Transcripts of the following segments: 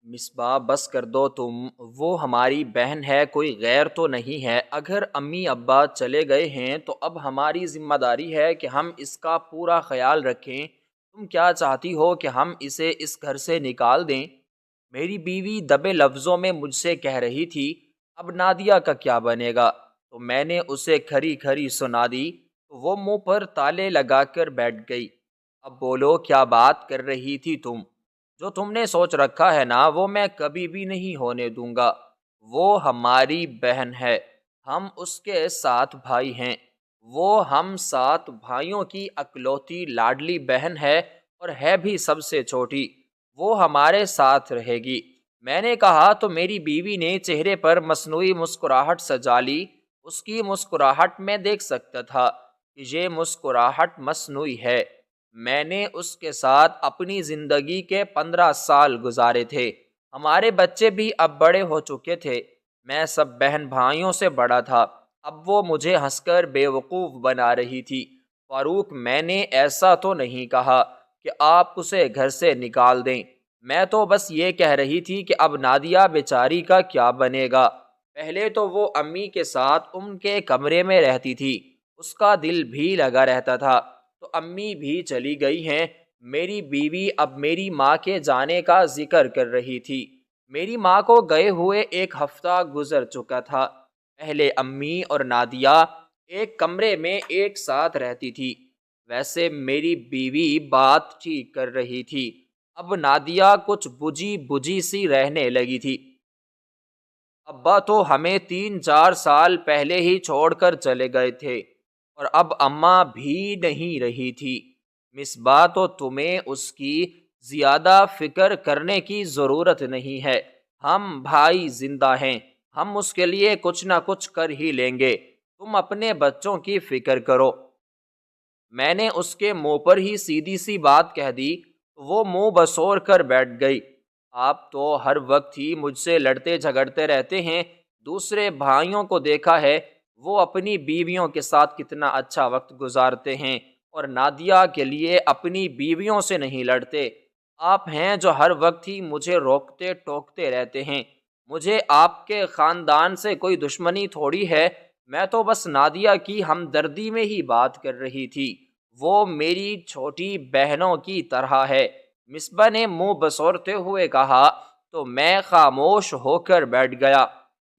مصباح بس کر دو تم، وہ ہماری بہن ہے، کوئی غیر تو نہیں ہے۔ اگر امی ابا چلے گئے ہیں تو اب ہماری ذمہ داری ہے کہ ہم اس کا پورا خیال رکھیں۔ تم کیا چاہتی ہو کہ ہم اسے اس گھر سے نکال دیں؟ میری بیوی دبے لفظوں میں مجھ سے کہہ رہی تھی۔ اب نادیہ کا کیا بنے گا؟ تو میں نے اسے کھری کھری سنا دی تو وہ منہ پر تالے لگا کر بیٹھ گئی۔ اب بولو، کیا بات کر رہی تھی تم؟ جو تم نے سوچ رکھا ہے نا، وہ میں کبھی بھی نہیں ہونے دوں گا۔ وہ ہماری بہن ہے، ہم اس کے 7 بھائی ہیں۔ وہ ہم 7 بھائیوں کی اکلوتی لاڈلی بہن ہے اور ہے بھی سب سے چھوٹی۔ وہ ہمارے ساتھ رہے گی۔ میں نے کہا تو میری بیوی نے چہرے پر مصنوعی مسکراہٹ سجا لی۔ اس کی مسکراہٹ میں دیکھ سکتا تھا کہ یہ مسکراہٹ مصنوعی ہے۔ میں نے اس کے ساتھ اپنی زندگی کے 15 سال گزارے تھے۔ ہمارے بچے بھی اب بڑے ہو چکے تھے۔ میں سب بہن بھائیوں سے بڑا تھا۔ اب وہ مجھے ہنس کر بے وقوف بنا رہی تھی۔ فاروق، میں نے ایسا تو نہیں کہا کہ آپ اسے گھر سے نکال دیں۔ میں تو بس یہ کہہ رہی تھی کہ اب نادیہ بیچاری کا کیا بنے گا۔ پہلے تو وہ امی کے ساتھ ان کے کمرے میں رہتی تھی، اس کا دل بھی لگا رہتا تھا۔ تو امی بھی چلی گئی ہیں۔ میری بیوی اب میری ماں کے جانے کا ذکر کر رہی تھی۔ میری ماں کو گئے ہوئے 1 ہفتہ گزر چکا تھا۔ پہلے امی اور نادیہ ایک کمرے میں ایک ساتھ رہتی تھی۔ ویسے میری بیوی بات ٹھیک کر رہی تھی۔ اب نادیہ کچھ بجھی بجھی سی رہنے لگی تھی۔ ابا تو ہمیں 3-4 سال پہلے ہی چھوڑ کر چلے گئے تھے اور اب اماں بھی نہیں رہی تھی۔ مصباح، تو تمہیں اس کی زیادہ فکر کرنے کی ضرورت نہیں ہے۔ ہم بھائی زندہ ہیں، ہم اس کے لیے کچھ نہ کچھ کر ہی لیں گے۔ تم اپنے بچوں کی فکر کرو۔ میں نے اس کے منہ پر ہی سیدھی سی بات کہہ دی تو وہ منہ بسور کر بیٹھ گئی۔ آپ تو ہر وقت ہی مجھ سے لڑتے جھگڑتے رہتے ہیں۔ دوسرے بھائیوں کو دیکھا ہے، وہ اپنی بیویوں کے ساتھ کتنا اچھا وقت گزارتے ہیں اور نادیہ کے لیے اپنی بیویوں سے نہیں لڑتے۔ آپ ہیں جو ہر وقت ہی مجھے روکتے ٹوکتے رہتے ہیں۔ مجھے آپ کے خاندان سے کوئی دشمنی تھوڑی ہے، میں تو بس نادیہ کی ہمدردی میں ہی بات کر رہی تھی۔ وہ میری چھوٹی بہنوں کی طرح ہے۔ مصباح نے منہ بسورتے ہوئے کہا تو میں خاموش ہو کر بیٹھ گیا۔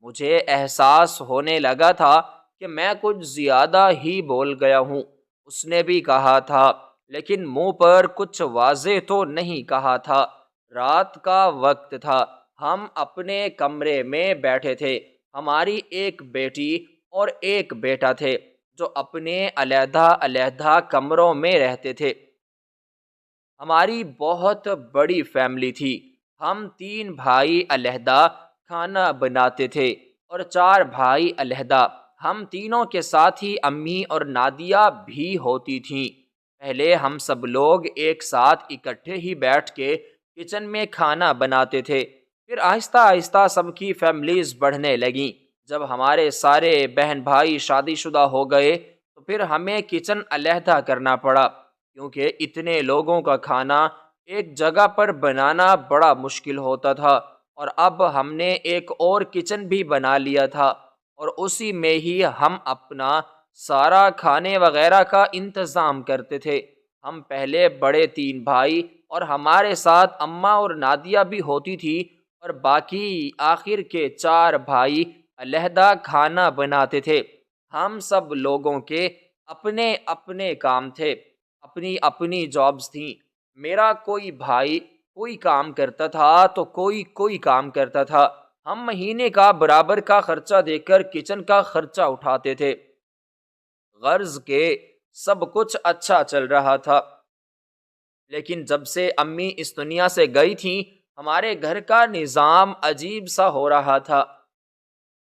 مجھے احساس ہونے لگا تھا کہ میں کچھ زیادہ ہی بول گیا ہوں۔ اس نے بھی کہا تھا، لیکن منہ پر کچھ واضح تو نہیں کہا تھا۔ رات کا وقت تھا، ہم اپنے کمرے میں بیٹھے تھے۔ ہماری ایک بیٹی اور ایک بیٹا تھے جو اپنے علیحدہ علیحدہ کمروں میں رہتے تھے۔ ہماری بہت بڑی فیملی تھی۔ ہم 3 بھائی علیحدہ کھانا بناتے تھے اور 4 بھائی علیحدہ۔ ہم تینوں کے ساتھ ہی امی اور نادیہ بھی ہوتی تھیں۔ پہلے ہم سب لوگ ایک ساتھ اکٹھے ہی بیٹھ کے کچن میں کھانا بناتے تھے۔ پھر آہستہ آہستہ سب کی فیملیز بڑھنے لگیں۔ جب ہمارے سارے بہن بھائی شادی شدہ ہو گئے تو پھر ہمیں کچن علیحدہ کرنا پڑا، کیونکہ اتنے لوگوں کا کھانا ایک جگہ پر بنانا بڑا مشکل ہوتا تھا۔ اور اب ہم نے ایک اور کچن بھی بنا لیا تھا اور اسی میں ہی ہم اپنا سارا کھانے وغیرہ کا انتظام کرتے تھے۔ ہم پہلے بڑے 3 بھائی اور ہمارے ساتھ اماں اور نادیہ بھی ہوتی تھی اور باقی آخر کے 4 بھائی علیحدہ کھانا بناتے تھے۔ ہم سب لوگوں کے اپنے اپنے کام تھے، اپنی اپنی جابز تھیں۔ میرا کوئی بھائی کوئی کام کرتا تھا تو کوئی کام کرتا تھا۔ ہم مہینے کا برابر کا خرچہ دے کر کچن کا خرچہ اٹھاتے تھے۔ غرض کے سب کچھ اچھا چل رہا تھا، لیکن جب سے امی اس دنیا سے گئی تھیں ہمارے گھر کا نظام عجیب سا ہو رہا تھا۔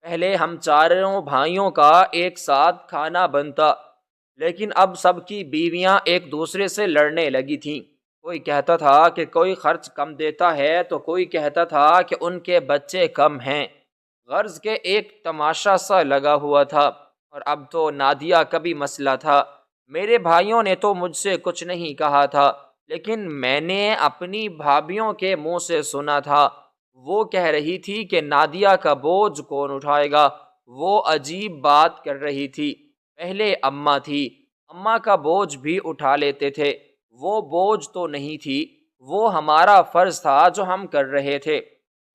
پہلے ہم 4 بھائیوں کا ایک ساتھ کھانا بنتا، لیکن اب سب کی بیویاں ایک دوسرے سے لڑنے لگی تھیں۔ کوئی کہتا تھا کہ کوئی خرچ کم دیتا ہے تو کوئی کہتا تھا کہ ان کے بچے کم ہیں۔ غرض کے ایک تماشا سا لگا ہوا تھا۔ اور اب تو نادیہ کا بھی مسئلہ تھا۔ میرے بھائیوں نے تو مجھ سے کچھ نہیں کہا تھا، لیکن میں نے اپنی بھابھیوں کے منہ سے سنا تھا۔ وہ کہہ رہی تھی کہ نادیہ کا بوجھ کون اٹھائے گا۔ وہ عجیب بات کر رہی تھی۔ پہلے اماں تھی، اماں کا بوجھ بھی اٹھا لیتے تھے، وہ بوجھ تو نہیں تھی، وہ ہمارا فرض تھا جو ہم کر رہے تھے،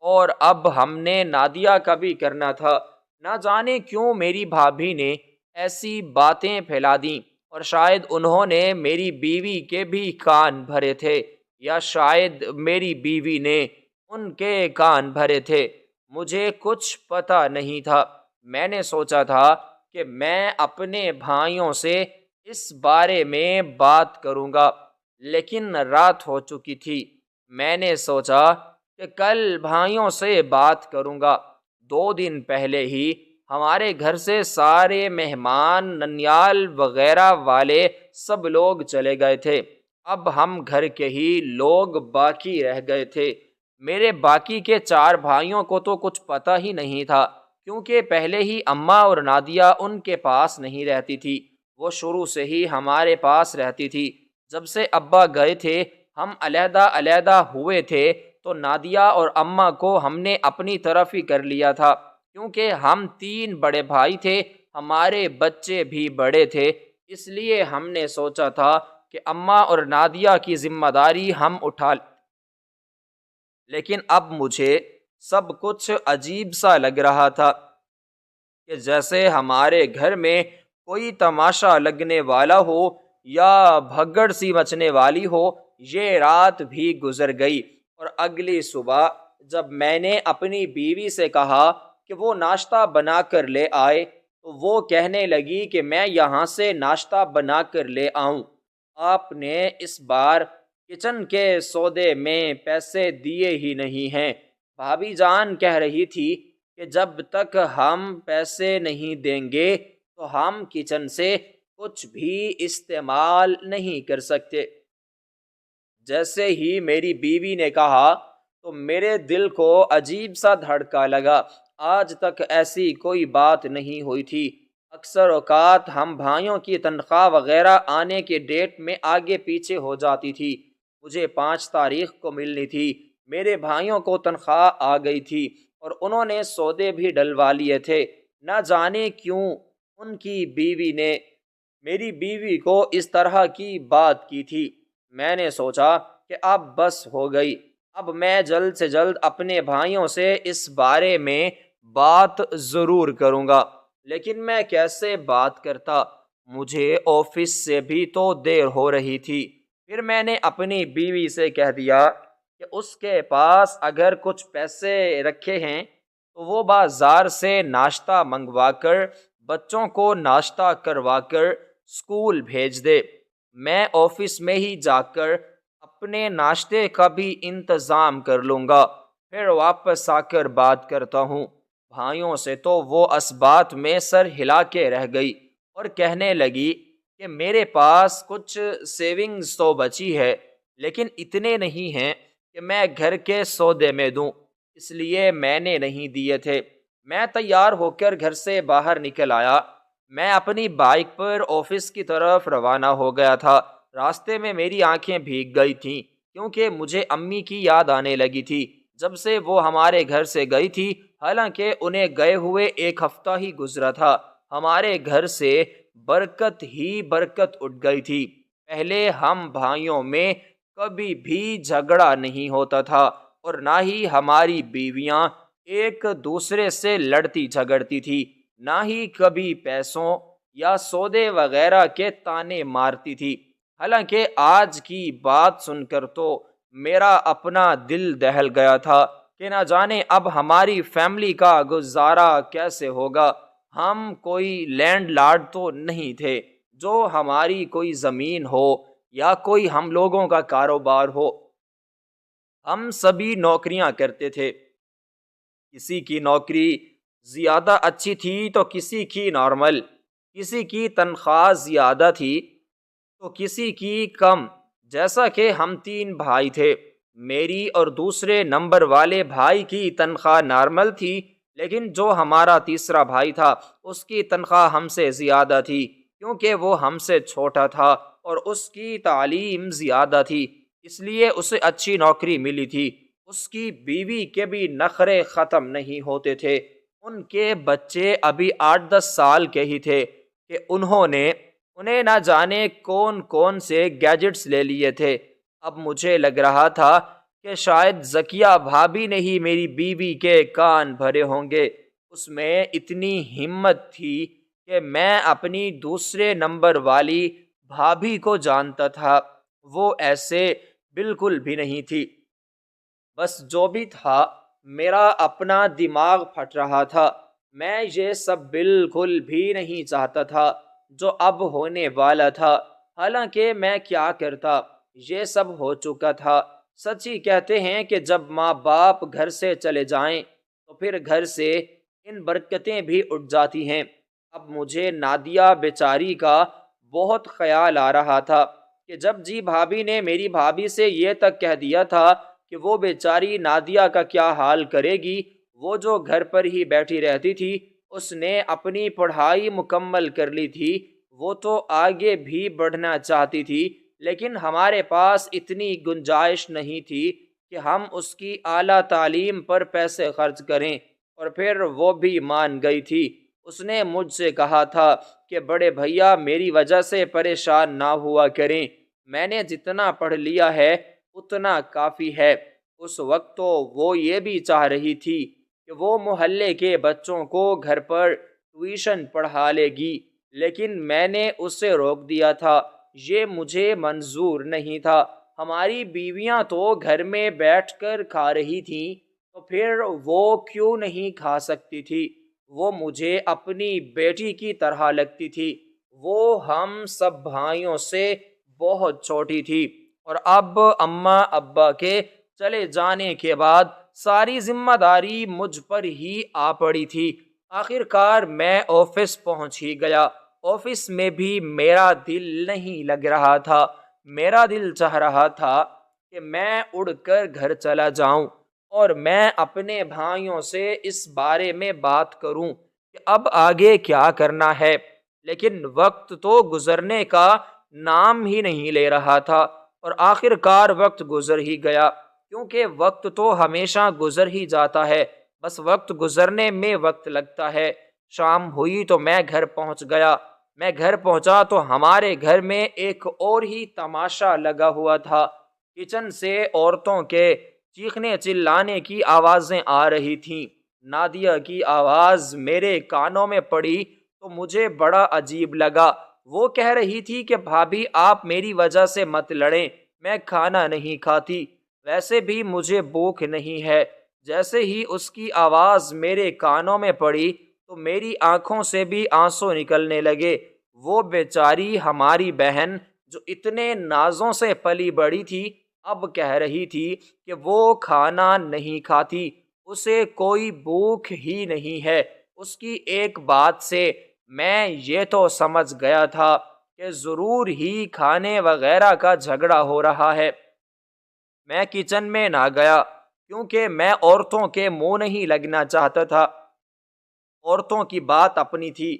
اور اب ہم نے نادیہ کا بھی کرنا تھا۔ نہ جانے کیوں میری بھابھی نے ایسی باتیں پھیلا دیں، اور شاید انہوں نے میری بیوی کے بھی کان بھرے تھے، یا شاید میری بیوی نے ان کے کان بھرے تھے۔ مجھے کچھ پتہ نہیں تھا۔ میں نے سوچا تھا کہ میں اپنے بھائیوں سے اس بارے میں بات کروں گا، لیکن رات ہو چکی تھی۔ میں نے سوچا کہ کل بھائیوں سے بات کروں گا۔ 2 دن پہلے ہی ہمارے گھر سے سارے مہمان، ننیال وغیرہ والے سب لوگ چلے گئے تھے۔ اب ہم گھر کے ہی لوگ باقی رہ گئے تھے۔ میرے باقی کے 4 بھائیوں کو تو کچھ پتہ ہی نہیں تھا، کیونکہ پہلے ہی اماں اور نادیہ ان کے پاس نہیں رہتی تھی، وہ شروع سے ہی ہمارے پاس رہتی تھی۔ جب سے ابا گئے تھے، ہم علیحدہ علیحدہ ہوئے تھے، تو نادیہ اور اماں کو ہم نے اپنی طرف ہی کر لیا تھا، کیونکہ ہم 3 بڑے بھائی تھے، ہمارے بچے بھی بڑے تھے، اس لیے ہم نے سوچا تھا کہ اماں اور نادیہ کی ذمہ داری ہم اٹھا لیں۔ لیکن اب مجھے سب کچھ عجیب سا لگ رہا تھا، کہ جیسے ہمارے گھر میں کوئی تماشا لگنے والا ہو یا بھگڑ سی مچنے والی ہو۔ یہ رات بھی گزر گئی، اور اگلی صبح جب میں نے اپنی بیوی سے کہا کہ وہ ناشتہ بنا کر لے آئے، تو وہ کہنے لگی کہ میں یہاں سے ناشتہ بنا کر لے آؤں، آپ نے اس بار کچن کے سودے میں پیسے دیے ہی نہیں ہیں۔ بھابھی جان کہہ رہی تھی کہ جب تک ہم پیسے نہیں دیں گے تو ہم کچن سے کچھ بھی استعمال نہیں کر سکتے۔ جیسے ہی میری بیوی نے کہا تو میرے دل کو عجیب سا دھڑکا لگا۔ آج تک ایسی کوئی بات نہیں ہوئی تھی۔ اکثر اوقات ہم بھائیوں کی تنخواہ وغیرہ آنے کے ڈیٹ میں آگے پیچھے ہو جاتی تھی۔ مجھے 5 تاریخ کو ملنی تھی، میرے بھائیوں کو تنخواہ آ گئی تھی، اور انہوں نے سودے بھی ڈلوا لیے تھے۔ نہ جانے کیوں ان کی بیوی نے میری بیوی کو اس طرح کی بات کی تھی۔ میں نے سوچا کہ اب بس ہو گئی، اب میں جلد سے جلد اپنے بھائیوں سے اس بارے میں بات ضرور کروں گا، لیکن میں کیسے بات کرتا؟ مجھے آفس سے بھی تو دیر ہو رہی تھی۔ پھر میں نے اپنی بیوی سے کہہ دیا کہ اس کے پاس اگر کچھ پیسے رکھے ہیں تو وہ بازار سے ناشتہ منگوا کر بچوں کو ناشتہ کروا کر اسکول بھیج دے، میں آفس میں ہی جا کر اپنے ناشتے کا بھی انتظام کر لوں گا، پھر واپس آ کر بات کرتا ہوں۔ بھائیوں سے تو وہ اس بات میں سر ہلا کے رہ گئی، اور کہنے لگی کہ میرے پاس کچھ سیونگز تو بچی ہے، لیکن اتنے نہیں ہیں کہ میں گھر کے سودے میں دوں، اس لیے میں نے نہیں دیے تھے۔ میں تیار ہو کر گھر سے باہر نکل آیا۔ میں اپنی بائک پر آفس کی طرف روانہ ہو گیا تھا۔ راستے میں میری آنکھیں بھیگ گئی تھیں، کیونکہ مجھے امی کی یاد آنے لگی تھی جب سے وہ ہمارے گھر سے گئی تھی، حالانکہ انہیں گئے ہوئے 1 ہفتہ ہی گزرا تھا۔ ہمارے گھر سے برکت ہی برکت اٹھ گئی تھی۔ پہلے ہم بھائیوں میں کبھی بھی جھگڑا نہیں ہوتا تھا، اور نہ ہی ہماری بیویاں ایک دوسرے سے لڑتی جھگڑتی تھی، نہ ہی کبھی پیسوں یا سودے وغیرہ کے تانے مارتی تھی۔ حالانکہ آج کی بات سن کر تو میرا اپنا دل دہل گیا تھا کہ نہ جانے اب ہماری فیملی کا گزارا کیسے ہوگا۔ ہم کوئی لینڈ لارڈ تو نہیں تھے جو ہماری کوئی زمین ہو یا کوئی ہم لوگوں کا کاروبار ہو۔ ہم سبھی نوکریاں کرتے تھے، کسی کی نوکری زیادہ اچھی تھی تو کسی کی نارمل، کسی کی تنخواہ زیادہ تھی تو کسی کی کم۔ جیسا کہ ہم 3 بھائی تھے، میری اور دوسرے نمبر والے بھائی کی تنخواہ نارمل تھی، لیکن جو ہمارا تیسرا بھائی تھا اس کی تنخواہ ہم سے زیادہ تھی، کیونکہ وہ ہم سے چھوٹا تھا اور اس کی تعلیم زیادہ تھی، اس لیے اسے اچھی نوکری ملی تھی۔ اس کی بیوی کے بھی نخرے ختم نہیں ہوتے تھے۔ ان کے بچے ابھی 8-10 سال کے ہی تھے کہ انہیں نہ جانے کون کون سے گیجٹس لے لیے تھے۔ اب مجھے لگ رہا تھا کہ شاید ذکیہ بھابھی نے ہی میری بیوی کے کان بھرے ہوں گے۔ اس میں اتنی ہمت تھی کہ میں اپنی دوسرے نمبر والی بھابھی کو جانتا تھا، وہ ایسے بالکل بھی نہیں تھی۔ بس جو بھی تھا، میرا اپنا دماغ پھٹ رہا تھا۔ میں یہ سب بالکل بھی نہیں چاہتا تھا جو اب ہونے والا تھا۔ حالانکہ میں کیا کرتا، یہ سب ہو چکا تھا۔ سچ ہی کہتے ہیں کہ جب ماں باپ گھر سے چلے جائیں تو پھر گھر سے ان برکتیں بھی اٹھ جاتی ہیں۔ اب مجھے نادیہ بیچاری کا بہت خیال آ رہا تھا کہ جب جی بھابھی نے میری بھابھی سے یہ تک کہہ دیا تھا کہ وہ بیچاری نادیہ کا کیا حال کرے گی، وہ جو گھر پر ہی بیٹھی رہتی تھی، اس نے اپنی پڑھائی مکمل کر لی تھی، وہ تو آگے بھی بڑھنا چاہتی تھی، لیکن ہمارے پاس اتنی گنجائش نہیں تھی کہ ہم اس کی اعلیٰ تعلیم پر پیسے خرچ کریں، اور پھر وہ بھی مان گئی تھی۔ اس نے مجھ سے کہا تھا کہ بڑے بھیا میری وجہ سے پریشان نہ ہوا کریں، میں نے جتنا پڑھ لیا ہے اتنا کافی ہے۔ اس وقت تو وہ یہ بھی چاہ رہی تھی کہ وہ محلے کے بچوں کو گھر پر ٹیوشن پڑھا لے گی، لیکن میں نے اسے روک دیا تھا، یہ مجھے منظور نہیں تھا۔ ہماری بیویاں تو گھر میں بیٹھ کر کھا رہی تھیں، تو پھر وہ کیوں نہیں کھا سکتی تھی؟ وہ مجھے اپنی بیٹی کی طرح لگتی تھی، وہ ہم سب بھائیوں سے بہت چھوٹی تھی، اور اب اماں ابا کے چلے جانے کے بعد ساری ذمہ داری مجھ پر ہی آ پڑی تھی۔ آخر کار میں آفس پہنچ ہی گیا۔ آفس میں بھی میرا دل نہیں لگ رہا تھا۔ میرا دل چاہ رہا تھا کہ میں اڑ کر گھر چلا جاؤں اور میں اپنے بھائیوں سے اس بارے میں بات کروں کہ اب آگے کیا کرنا ہے، لیکن وقت تو گزرنے کا نام ہی نہیں لے رہا تھا، اور آخر کار وقت گزر ہی گیا، کیونکہ وقت تو ہمیشہ گزر ہی جاتا ہے، بس وقت گزرنے میں وقت لگتا ہے۔ شام ہوئی تو میں گھر پہنچ گیا۔ میں گھر پہنچا تو ہمارے گھر میں ایک اور ہی تماشا لگا ہوا تھا۔ کچن سے عورتوں کے چیخنے چلانے کی آوازیں آ رہی تھیں۔ نادیہ کی آواز میرے کانوں میں پڑی تو مجھے بڑا عجیب لگا۔ وہ کہہ رہی تھی کہ بھابھی آپ میری وجہ سے مت لڑیں، میں کھانا نہیں کھاتی، ویسے بھی مجھے بھوک نہیں ہے۔ جیسے ہی اس کی آواز میرے کانوں میں پڑی تو میری آنکھوں سے بھی آنسو نکلنے لگے۔ وہ بیچاری ہماری بہن جو اتنے نازوں سے پلی بڑی تھی، اب کہہ رہی تھی کہ وہ کھانا نہیں کھاتی، اسے کوئی بھوک ہی نہیں ہے۔ اس کی ایک بات سے میں یہ تو سمجھ گیا تھا کہ ضرور ہی کھانے وغیرہ کا جھگڑا ہو رہا ہے۔ میں کچن میں نہ گیا کیونکہ میں عورتوں کے منہ نہیں لگنا چاہتا تھا۔ عورتوں کی بات اپنی تھی۔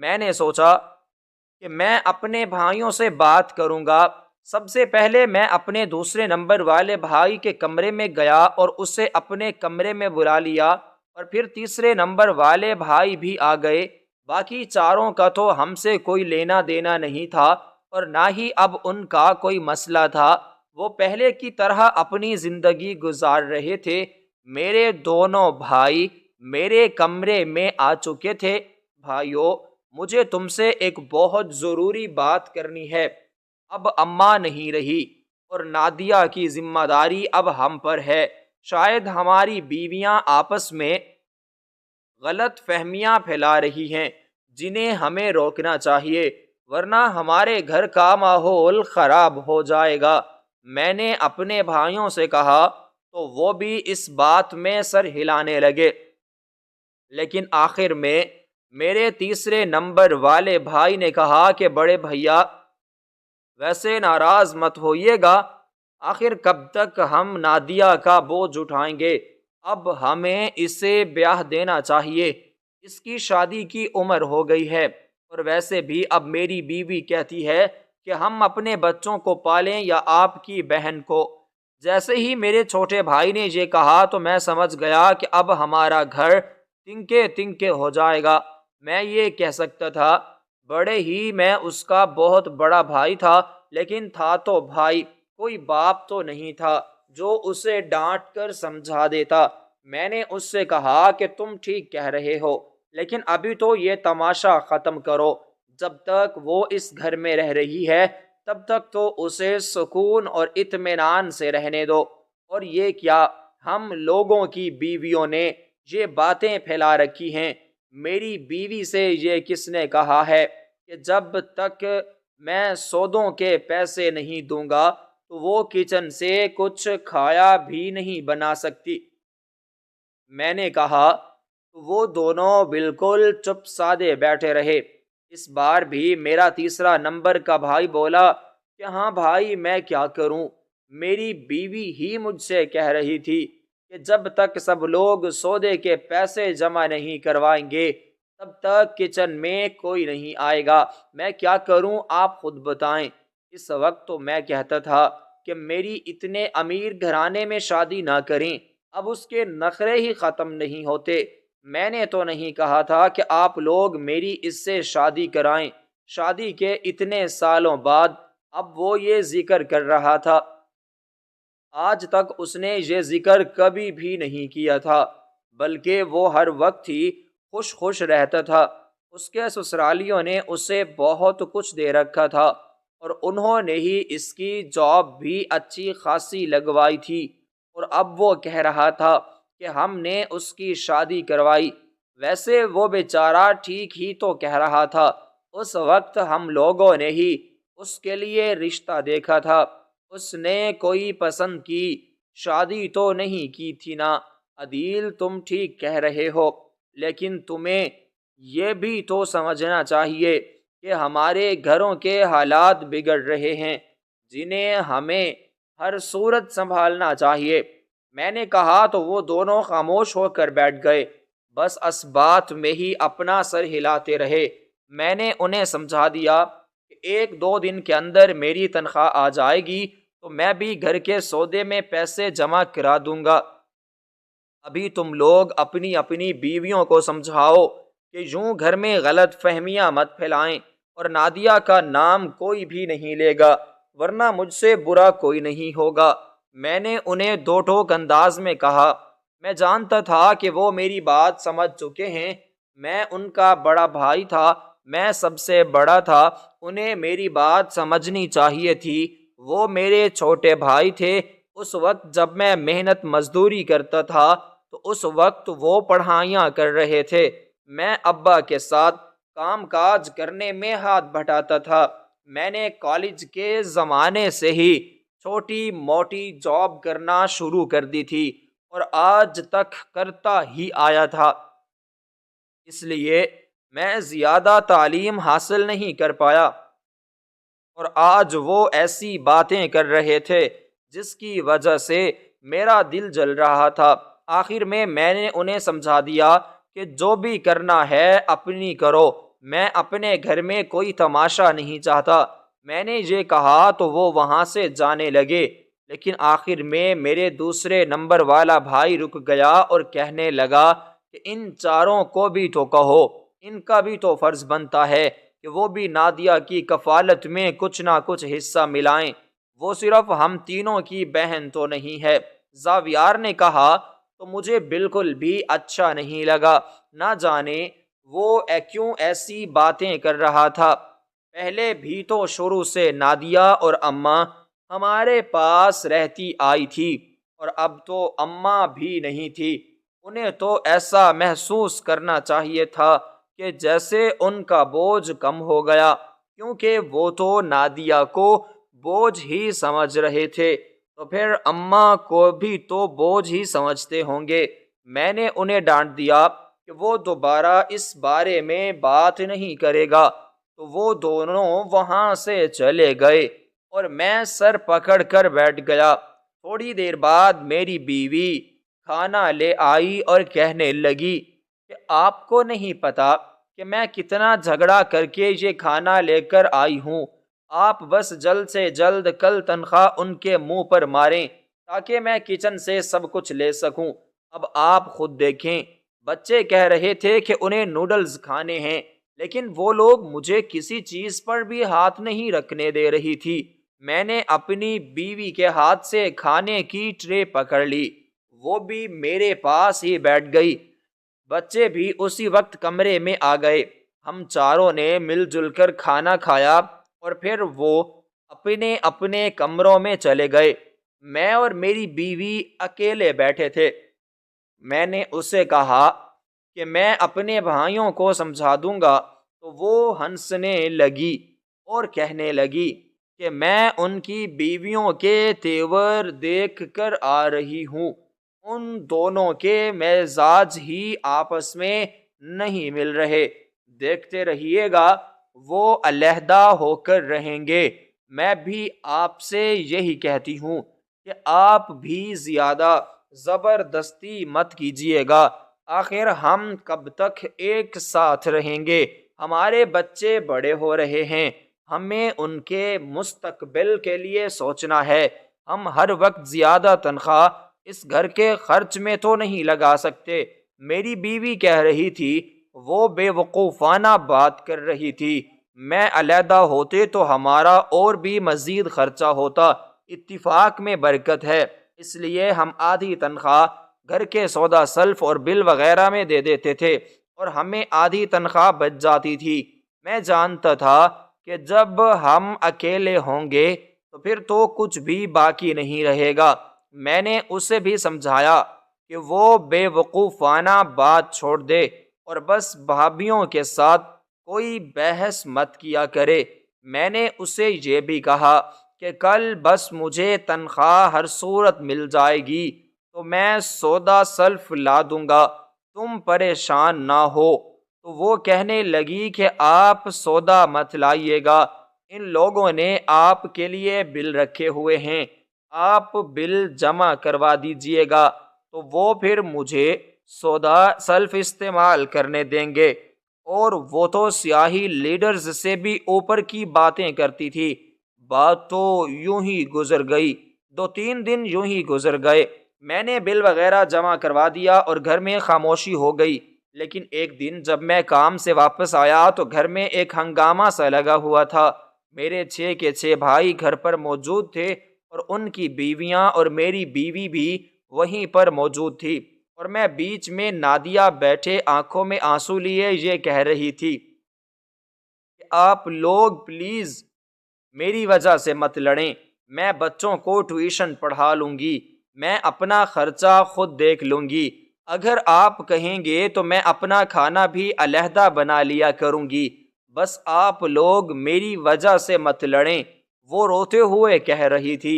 میں نے سوچا کہ میں اپنے بھائیوں سے بات کروں گا۔ سب سے پہلے میں اپنے دوسرے نمبر والے بھائی کے کمرے میں گیا اور اسے اپنے کمرے میں بلا لیا، اور پھر تیسرے نمبر والے بھائی بھی آ گئے۔ باقی چاروں کا تو ہم سے کوئی لینا دینا نہیں تھا، اور نہ ہی اب ان کا کوئی مسئلہ تھا۔ وہ پہلے کی طرح اپنی زندگی گزار رہے تھے۔ میرے دونوں بھائی میرے کمرے میں آ چکے تھے۔ بھائیو، مجھے تم سے ایک بہت ضروری بات کرنی ہے۔ اب اماں نہیں رہی اور نادیہ کی ذمہ داری اب ہم پر ہے۔ شاید ہماری بیویاں آپس میں غلط فہمیاں پھیلا رہی ہیں جنہیں ہمیں روکنا چاہیے، ورنہ ہمارے گھر کا ماحول خراب ہو جائے گا۔ میں نے اپنے بھائیوں سے کہا تو وہ بھی اس بات میں سر ہلانے لگے، لیکن آخر میں میرے تیسرے نمبر والے بھائی نے کہا کہ بڑے بھیا ویسے ناراض مت ہوئیے گا، آخر کب تک ہم نادیہ کا بوجھ اٹھائیں گے؟ اب ہمیں اسے بیاہ دینا چاہیے، اس کی شادی کی عمر ہو گئی ہے، اور ویسے بھی اب میری بیوی کہتی ہے کہ ہم اپنے بچوں کو پالیں یا آپ کی بہن کو۔ جیسے ہی میرے چھوٹے بھائی نے یہ کہا تو میں سمجھ گیا کہ اب ہمارا گھر تنکے تنکے ہو جائے گا۔ میں یہ کہہ سکتا تھا، بڑے ہی میں اس کا بہت بڑا بھائی تھا، لیکن تھا تو بھائی، کوئی باپ تو نہیں تھا جو اسے ڈانٹ کر سمجھا دیتا۔ میں نے اس سے کہا کہ تم ٹھیک کہہ رہے ہو، لیکن ابھی تو یہ تماشا ختم کرو۔ جب تک وہ اس گھر میں رہ رہی ہے تب تک تو اسے سکون اور اطمینان سے رہنے دو۔ اور یہ کیا، ہم لوگوں کی بیویوں نے یہ باتیں پھیلا رکھی ہیں۔ میری بیوی سے یہ کس نے کہا ہے کہ جب تک میں سودوں کے پیسے نہیں دوں گا تو وہ کچن سے کچھ کھایا بھی نہیں بنا سکتی؟ میں نے کہا تو وہ دونوں بالکل چپ سادے بیٹھے رہے۔ اس بار بھی میرا تیسرا نمبر کا بھائی بولا کہ ہاں بھائی، میں کیا کروں؟ میری بیوی ہی مجھ سے کہہ رہی تھی کہ جب تک سب لوگ سودے کے پیسے جمع نہیں کروائیں گے تب تک کچن میں کوئی نہیں آئے گا۔ میں کیا کروں، آپ خود بتائیں۔ اس وقت تو میں کہتا تھا کہ میری اتنے امیر گھرانے میں شادی نہ کریں، اب اس کے نخرے ہی ختم نہیں ہوتے۔ میں نے تو نہیں کہا تھا کہ آپ لوگ میری اس سے شادی کرائیں۔ شادی کے اتنے سالوں بعد اب وہ یہ ذکر کر رہا تھا۔ آج تک اس نے یہ ذکر کبھی بھی نہیں کیا تھا، بلکہ وہ ہر وقت ہی خوش خوش رہتا تھا۔ اس کے سسرالیوں نے اسے بہت کچھ دے رکھا تھا اور انہوں نے ہی اس کی جاب بھی اچھی خاصی لگوائی تھی، اور اب وہ کہہ رہا تھا کہ ہم نے اس کی شادی کروائی۔ ویسے وہ بیچارہ ٹھیک ہی تو کہہ رہا تھا، اس وقت ہم لوگوں نے ہی اس کے لیے رشتہ دیکھا تھا، اس نے کوئی پسند کی شادی تو نہیں کی تھی نا۔ عدیل، تم ٹھیک کہہ رہے ہو، لیکن تمہیں یہ بھی تو سمجھنا چاہیے کہ ہمارے گھروں کے حالات بگڑ رہے ہیں، جنہیں ہمیں ہر صورت سنبھالنا چاہیے۔ میں نے کہا تو وہ دونوں خاموش ہو کر بیٹھ گئے، بس اس بات میں ہی اپنا سر ہلاتے رہے۔ میں نے انہیں سمجھا دیا کہ 1-2 دن کے اندر میری تنخواہ آ جائے گی تو میں بھی گھر کے سودے میں پیسے جمع کرا دوں گا۔ ابھی تم لوگ اپنی اپنی بیویوں کو سمجھاؤ کہ یوں گھر میں غلط فہمیاں مت پھیلائیں، اور نادیہ کا نام کوئی بھی نہیں لے گا، ورنہ مجھ سے برا کوئی نہیں ہوگا۔ میں نے انہیں دو ٹوک انداز میں کہا۔ میں جانتا تھا کہ وہ میری بات سمجھ چکے ہیں۔ میں ان کا بڑا بھائی تھا، میں سب سے بڑا تھا، انہیں میری بات سمجھنی چاہیے تھی۔ وہ میرے چھوٹے بھائی تھے۔ اس وقت جب میں محنت مزدوری کرتا تھا تو اس وقت وہ پڑھائیاں کر رہے تھے، میں ابا کے ساتھ کام کاج کرنے میں ہاتھ بٹاتا تھا۔ میں نے کالج کے زمانے سے ہی چھوٹی موٹی جاب کرنا شروع کر دی تھی اور آج تک کرتا ہی آیا تھا، اس لیے میں زیادہ تعلیم حاصل نہیں کر پایا۔ اور آج وہ ایسی باتیں کر رہے تھے جس کی وجہ سے میرا دل جل رہا تھا۔ آخر میں نے انہیں سمجھا دیا کہ جو بھی کرنا ہے اپنی کرو، میں اپنے گھر میں کوئی تماشا نہیں چاہتا۔ میں نے یہ کہا تو وہ وہاں سے جانے لگے، لیکن آخر میں میرے دوسرے نمبر والا بھائی رک گیا اور کہنے لگا کہ ان چاروں کو بھی تو کہو، ان کا بھی تو فرض بنتا ہے کہ وہ بھی نادیہ کی کفالت میں کچھ نہ کچھ حصہ ملائیں، وہ صرف ہم تینوں کی بہن تو نہیں ہے۔ زاویار نے کہا تو مجھے بالکل بھی اچھا نہیں لگا، نہ جانے وہ کیوں ایسی باتیں کر رہا تھا۔ پہلے بھی تو شروع سے نادیہ اور اماں ہمارے پاس رہتی آئی تھی، اور اب تو اماں بھی نہیں تھی۔ انہیں تو ایسا محسوس کرنا چاہیے تھا کہ جیسے ان کا بوجھ کم ہو گیا، کیونکہ وہ تو نادیہ کو بوجھ ہی سمجھ رہے تھے، تو پھر اماں کو بھی تو بوجھ ہی سمجھتے ہوں گے۔ میں نے انہیں ڈانٹ دیا کہ وہ دوبارہ اس بارے میں بات نہیں کرے گا، تو وہ دونوں وہاں سے چلے گئے اور میں سر پکڑ کر بیٹھ گیا۔ تھوڑی دیر بعد میری بیوی کھانا لے آئی اور کہنے لگی کہ آپ کو نہیں پتا کہ میں کتنا جھگڑا کر کے یہ کھانا لے کر آئی ہوں۔ آپ بس جلد سے جلد کل تنخواہ ان کے منہ پر ماریں تاکہ میں کچن سے سب کچھ لے سکوں۔ اب آپ خود دیکھیں، بچے کہہ رہے تھے کہ انہیں نوڈلز کھانے ہیں، لیکن وہ لوگ مجھے کسی چیز پر بھی ہاتھ نہیں رکھنے دے رہی تھی۔ میں نے اپنی بیوی کے ہاتھ سے کھانے کی ٹرے پکڑ لی، وہ بھی میرے پاس ہی بیٹھ گئی۔ بچے بھی اسی وقت کمرے میں آ گئے۔ ہم چاروں نے مل جل کر کھانا کھایا اور پھر وہ اپنے اپنے کمروں میں چلے گئے۔ میں اور میری بیوی اکیلے بیٹھے تھے۔ میں نے اسے کہا کہ میں اپنے بھائیوں کو سمجھا دوں گا، تو وہ ہنسنے لگی اور کہنے لگی کہ میں ان کی بیویوں کے تیور دیکھ کر آ رہی ہوں، ان دونوں کے مزاج ہی آپس میں نہیں مل رہے، دیکھتے رہیے گا وہ علیحدہ ہو کر رہیں گے۔ میں بھی آپ سے یہی کہتی ہوں کہ آپ بھی زیادہ زبردستی مت کیجیے گا، آخر ہم کب تک ایک ساتھ رہیں گے؟ ہمارے بچے بڑے ہو رہے ہیں، ہمیں ان کے مستقبل کے لیے سوچنا ہے۔ ہم ہر وقت زیادہ تنخواہ اس گھر کے خرچ میں تو نہیں لگا سکتے۔ میری بیوی کہہ رہی تھی، وہ بے وقوفانہ بات کر رہی تھی، میں علیحدہ ہوتے تو ہمارا اور بھی مزید خرچہ ہوتا۔ اتفاق میں برکت ہے، اس لیے ہم آدھی تنخواہ گھر کے سودا سلف اور بل وغیرہ میں دے دیتے تھے اور ہمیں آدھی تنخواہ بچ جاتی تھی۔ میں جانتا تھا کہ جب ہم اکیلے ہوں گے تو پھر تو کچھ بھی باقی نہیں رہے گا۔ میں نے اسے بھی سمجھایا کہ وہ بے وقوفانہ بات چھوڑ دے اور بس بھابھیوں کے ساتھ کوئی بحث مت کیا کرے۔ میں نے اسے یہ بھی کہا کہ کل بس مجھے تنخواہ ہر صورت مل جائے گی تو میں سودا سلف لا دوں گا، تم پریشان نہ ہو۔ تو وہ کہنے لگی کہ آپ سودا مت لائیے گا، ان لوگوں نے آپ کے لیے بل رکھے ہوئے ہیں، آپ بل جمع کروا دیجئے گا تو وہ پھر مجھے سودا سلف استعمال کرنے دیں گے۔ اور وہ تو سیاہی لیڈرز سے بھی اوپر کی باتیں کرتی تھی۔ بات تو یوں ہی گزر گئی، 2-3 دن یوں ہی گزر گئے۔ میں نے بل وغیرہ جمع کروا دیا اور گھر میں خاموشی ہو گئی۔ لیکن ایک دن جب میں کام سے واپس آیا تو گھر میں ایک ہنگامہ سا لگا ہوا تھا۔ میرے 6 کے 6 بھائی گھر پر موجود تھے اور ان کی بیویاں اور میری بیوی بھی وہیں پر موجود تھی، اور میں بیچ میں نادیہ بیٹھے آنکھوں میں آنسو لیے یہ کہہ رہی تھی کہ آپ لوگ پلیز میری وجہ سے مت لڑیں، میں بچوں کو ٹیوشن پڑھا لوں گی، میں اپنا خرچہ خود دیکھ لوں گی، اگر آپ کہیں گے تو میں اپنا کھانا بھی علیحدہ بنا لیا کروں گی، بس آپ لوگ میری وجہ سے مت لڑیں۔ وہ روتے ہوئے کہہ رہی تھی۔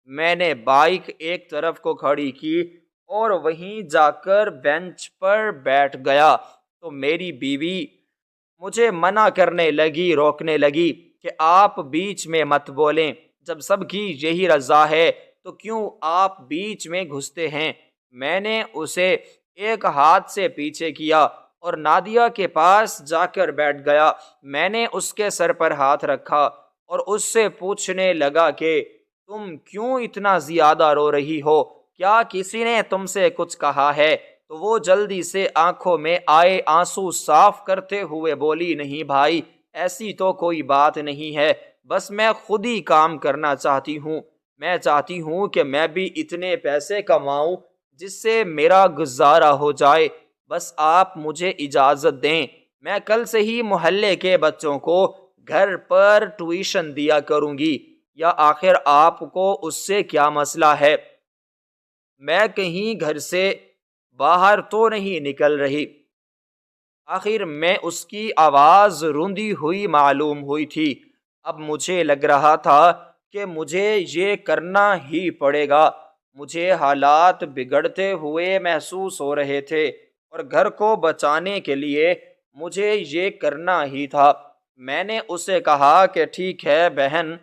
میں نے بائک ایک طرف کو کھڑی کی اور وہیں جا کر بینچ پر بیٹھ گیا تو میری بیوی مجھے منع کرنے لگی، روکنے لگی کہ آپ بیچ میں مت بولیں، جب سب کی یہی رضا ہے تو کیوں آپ بیچ میں گھستے ہیں؟ میں نے اسے ایک ہاتھ سے پیچھے کیا اور نادیہ کے پاس جا کر بیٹھ گیا۔ میں نے اس کے سر پر ہاتھ رکھا اور اس سے پوچھنے لگا کہ تم کیوں اتنا زیادہ رو رہی ہو؟ کیا کسی نے تم سے کچھ کہا ہے؟ تو وہ جلدی سے آنکھوں میں آئے آنسو صاف کرتے ہوئے بولی، نہیں بھائی، ایسی تو کوئی بات نہیں ہے، بس میں خود ہی کام کرنا چاہتی ہوں، میں چاہتی ہوں کہ میں بھی اتنے پیسے کماؤں جس سے میرا گزارا ہو جائے، بس آپ مجھے اجازت دیں، میں کل سے ہی محلے کے بچوں کو گھر پر ٹیوشن دیا کروں گی، یا آخر آپ کو اس سے کیا مسئلہ ہے؟ میں کہیں گھر سے باہر تو نہیں نکل رہی۔ آخر میں اس کی آواز روندی ہوئی معلوم ہوئی تھی۔ اب مجھے لگ رہا تھا کہ مجھے یہ کرنا ہی پڑے گا، مجھے حالات بگڑتے ہوئے محسوس ہو رہے تھے اور گھر کو بچانے کے لیے مجھے یہ کرنا ہی تھا۔ میں نے اسے کہا کہ ٹھیک ہے بہن،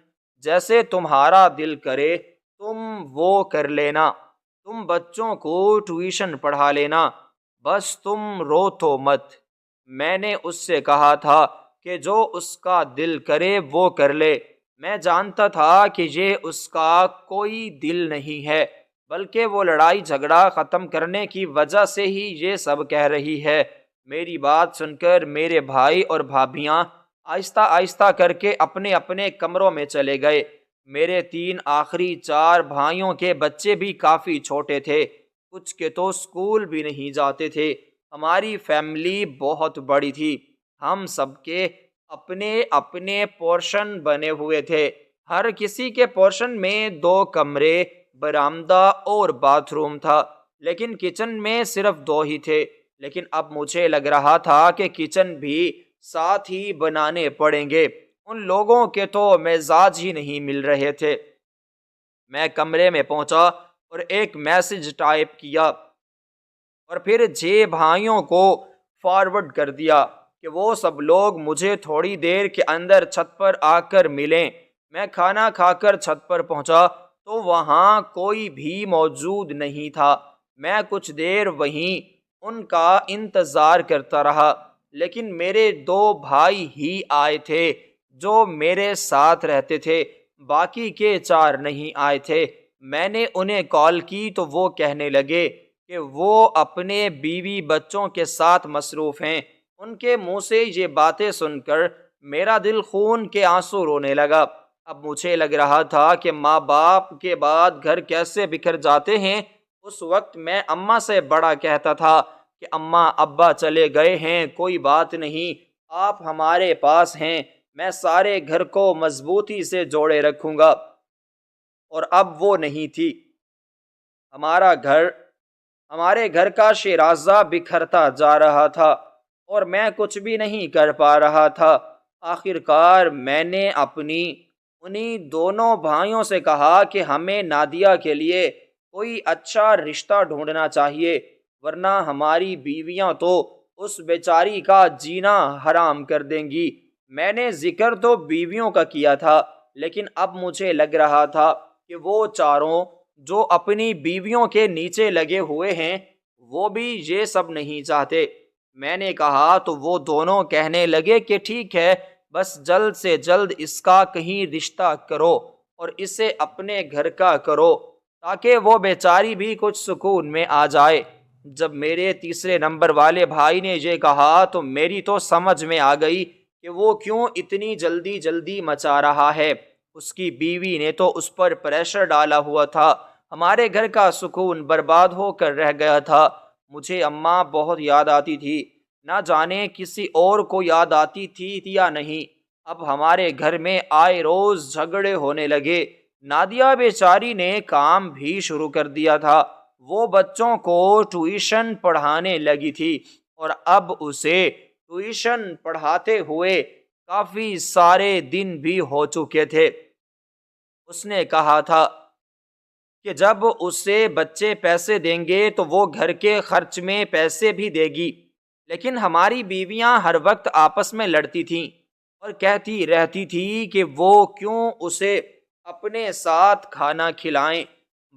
جیسے تمہارا دل کرے تم وہ کر لینا، تم بچوں کو ٹیوشن پڑھا لینا، بس تم رو تو مت۔ میں نے اس سے کہا تھا کہ جو اس کا دل کرے وہ کر لے۔ میں جانتا تھا کہ یہ اس کا کوئی دل نہیں ہے، بلکہ وہ لڑائی جھگڑا ختم کرنے کی وجہ سے ہی یہ سب کہہ رہی ہے۔ میری بات سن کر میرے بھائی اور بھابھیاں آہستہ آہستہ کر کے اپنے اپنے کمروں میں چلے گئے۔ میرے تین آخری چار بھائیوں کے بچے بھی کافی چھوٹے تھے، کچھ کے تو اسکول بھی نہیں جاتے تھے۔ ہماری فیملی بہت بڑی تھی، ہم سب کے اپنے اپنے پورشن بنے ہوئے تھے۔ ہر کسی کے پورشن میں 2 کمرے، برآمدہ اور باتھ روم تھا، لیکن کچن میں صرف 2 ہی تھے۔ لیکن اب مجھے لگ رہا تھا کہ کچن بھی ساتھ ہی بنانے پڑیں گے، ان لوگوں کے تو مزاج ہی نہیں مل رہے تھے۔ میں کمرے میں پہنچا اور ایک میسج ٹائپ کیا اور پھر 6 بھائیوں کو فارورڈ کر دیا کہ وہ سب لوگ مجھے تھوڑی دیر کے اندر چھت پر آ کر ملیں۔ میں کھانا کھا کر چھت پر پہنچا تو وہاں کوئی بھی موجود نہیں تھا۔ میں کچھ دیر وہیں ان کا انتظار کرتا رہا، لیکن میرے 2 بھائی ہی آئے تھے جو میرے ساتھ رہتے تھے، باقی کے 4 نہیں آئے تھے۔ میں نے انہیں کال کی تو وہ کہنے لگے کہ وہ اپنے بیوی بچوں کے ساتھ مصروف ہیں۔ ان کے منہ سے یہ باتیں سن کر میرا دل خون کے آنسو رونے لگا۔ اب مجھے لگ رہا تھا کہ ماں باپ کے بعد گھر کیسے بکھر جاتے ہیں۔ اس وقت میں اماں سے بڑا کہتا تھا کہ اماں ابا چلے گئے ہیں، کوئی بات نہیں، آپ ہمارے پاس ہیں، میں سارے گھر کو مضبوطی سے جوڑے رکھوں گا۔ اور اب وہ نہیں تھی۔ ہمارے گھر کا شیرازہ بکھرتا جا رہا تھا اور میں کچھ بھی نہیں کر پا رہا تھا۔ آخر کار میں نے انہی دونوں بھائیوں سے کہا کہ ہمیں نادیہ کے لیے کوئی اچھا رشتہ ڈھونڈنا چاہیے، ورنہ ہماری بیویاں تو اس بیچاری کا جینا حرام کر دیں گی۔ میں نے ذکر تو بیویوں کا کیا تھا، لیکن اب مجھے لگ رہا تھا کہ وہ چاروں جو اپنی بیویوں کے نیچے لگے ہوئے ہیں وہ بھی یہ سب نہیں چاہتے۔ میں نے کہا تو وہ دونوں کہنے لگے کہ ٹھیک ہے، بس جلد سے جلد اس کا کہیں رشتہ کرو اور اسے اپنے گھر کا کرو تاکہ وہ بیچاری بھی کچھ سکون میں آ جائے۔ جب میرے تیسرے نمبر والے بھائی نے یہ کہا تو میری تو سمجھ میں آ گئی کہ وہ کیوں اتنی جلدی مچا رہا ہے۔ اس کی بیوی نے تو اس پر پریشر ڈالا ہوا تھا، ہمارے گھر کا سکون برباد ہو کر رہ گیا تھا۔ مجھے اماں بہت یاد آتی تھی، نہ جانے کسی اور کو یاد آتی تھی یا نہیں۔ اب ہمارے گھر میں آئے روز جھگڑے ہونے لگے۔ نادیہ بیچاری نے کام بھی شروع کر دیا تھا، وہ بچوں کو ٹیوشن پڑھانے لگی تھی اور اب اسے ٹیوشن پڑھاتے ہوئے کافی سارے دن بھی ہو چکے تھے۔ اس نے کہا تھا کہ جب اسے بچے پیسے دیں گے تو وہ گھر کے خرچ میں پیسے بھی دے گی، لیکن ہماری بیویاں ہر وقت آپس میں لڑتی تھیں اور کہتی رہتی تھی کہ وہ کیوں اسے اپنے ساتھ کھانا کھلائیں۔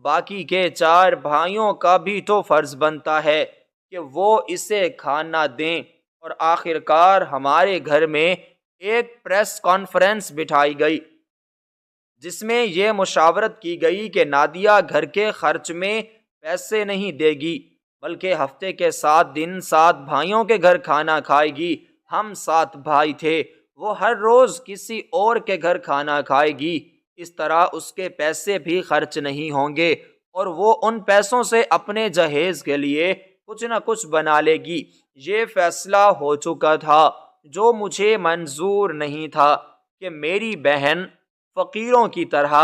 باقی کے 4 بھائیوں کا بھی تو فرض بنتا ہے کہ وہ اسے کھانا دیں۔ اور آخر کار ہمارے گھر میں ایک پریس کانفرنس بٹھائی گئی جس میں یہ مشاورت کی گئی کہ نادیہ گھر کے خرچ میں پیسے نہیں دے گی، بلکہ ہفتے کے 7 دن 7 بھائیوں کے گھر کھانا کھائے گی۔ ہم 7 بھائی تھے، وہ ہر روز کسی اور کے گھر کھانا کھائے گی، اس طرح اس کے پیسے بھی خرچ نہیں ہوں گے اور وہ ان پیسوں سے اپنے جہیز کے لیے کچھ نہ کچھ بنا لے گی۔ یہ فیصلہ ہو چکا تھا، جو مجھے منظور نہیں تھا کہ میری بہن فقیروں کی طرح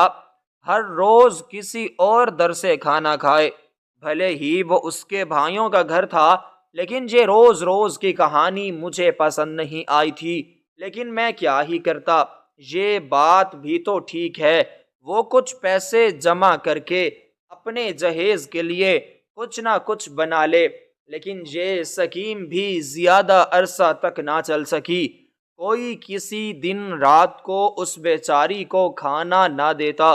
ہر روز کسی اور در سے کھانا کھائے۔ بھلے ہی وہ اس کے بھائیوں کا گھر تھا، لیکن یہ روز روز کی کہانی مجھے پسند نہیں آئی تھی۔ لیکن میں کیا ہی کرتا، یہ بات بھی تو ٹھیک ہے، وہ کچھ پیسے جمع کر کے اپنے جہیز کے لیے کچھ نہ کچھ بنا لے۔ لیکن یہ سکیم بھی زیادہ عرصہ تک نہ چل سکی۔ کوئی کسی دن رات کو اس بیچاری کو کھانا نہ دیتا